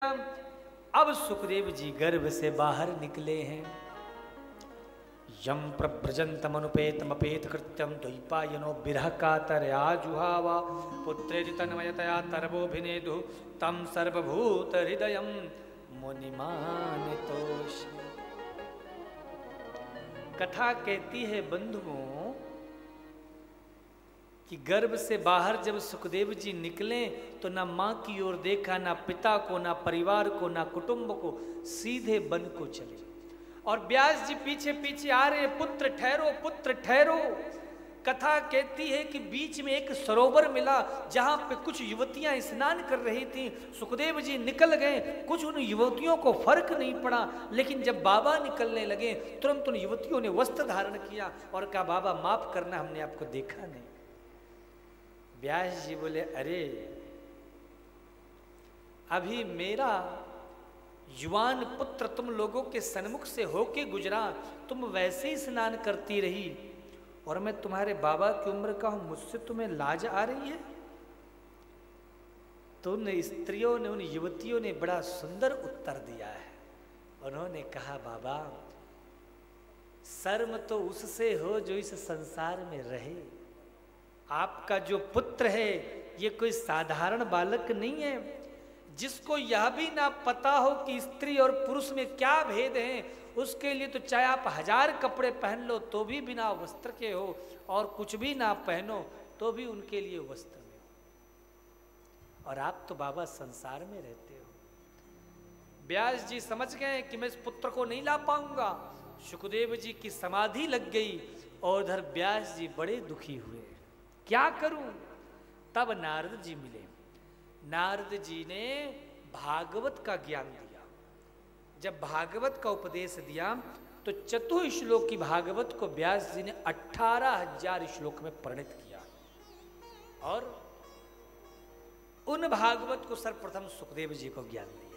अब सुखदेव जी गर्भ से बाहर निकले हैं। यम प्रव्रजंतमनुपेतमपेत कृत्यम द्वैपायनो विरह कातरया जुहावा पुत्रेति तन्मयतया तरवोभिनेदु तम सर्वभूत हृदयम मुनिमानितोष। कथा कहती है बंधुओं कि गर्भ से बाहर जब सुखदेव जी निकले तो ना माँ की ओर देखा, ना पिता को, ना परिवार को, ना कुटुंब को, सीधे वन को चले। और व्यास जी पीछे पीछे आ रहे, पुत्र ठहरो, पुत्र ठहरो। कथा कहती है कि बीच में एक सरोवर मिला जहां पे कुछ युवतियां स्नान कर रही थी। सुखदेव जी निकल गए, कुछ उन युवतियों को फर्क नहीं पड़ा, लेकिन जब बाबा निकलने लगे तुरंत उन युवतियों ने वस्त्र धारण किया और कहा, बाबा माफ करना, हमने आपको देखा नहीं। व्यास जी बोले, अरे अभी मेरा युवान पुत्र तुम लोगों के सन्मुख से होके गुजरा, तुम वैसे ही स्नान करती रही और मैं तुम्हारे बाबा की उम्र का हूं, मुझसे तुम्हें लाज आ रही है? तो उन स्त्रियों ने, उन युवतियों ने बड़ा सुंदर उत्तर दिया है। उन्होंने कहा, बाबा शर्म तो उससे हो जो इस संसार में रहे। आपका जो पुत्र है ये कोई साधारण बालक नहीं है, जिसको यह भी ना पता हो कि स्त्री और पुरुष में क्या भेद है। उसके लिए तो चाहे आप 1000 कपड़े पहन लो तो भी बिना वस्त्र के हो, और कुछ भी ना पहनो तो भी उनके लिए वस्त्र में हो। और आप तो बाबा संसार में रहते हो। व्यास जी समझ गए कि मैं इस पुत्र को नहीं ला पाऊंगा। सुखदेव जी की समाधि लग गई और उधर व्यास जी बड़े दुखी हुए, क्या करूं? तब नारद जी मिले। नारद जी ने भागवत का ज्ञान दिया। जब भागवत का उपदेश दिया तो चतुश्लोकी भागवत को व्यास जी ने 18,000 श्लोक में परिणत किया और उन भागवत को सर्वप्रथम सुखदेव जी को ज्ञान दिया।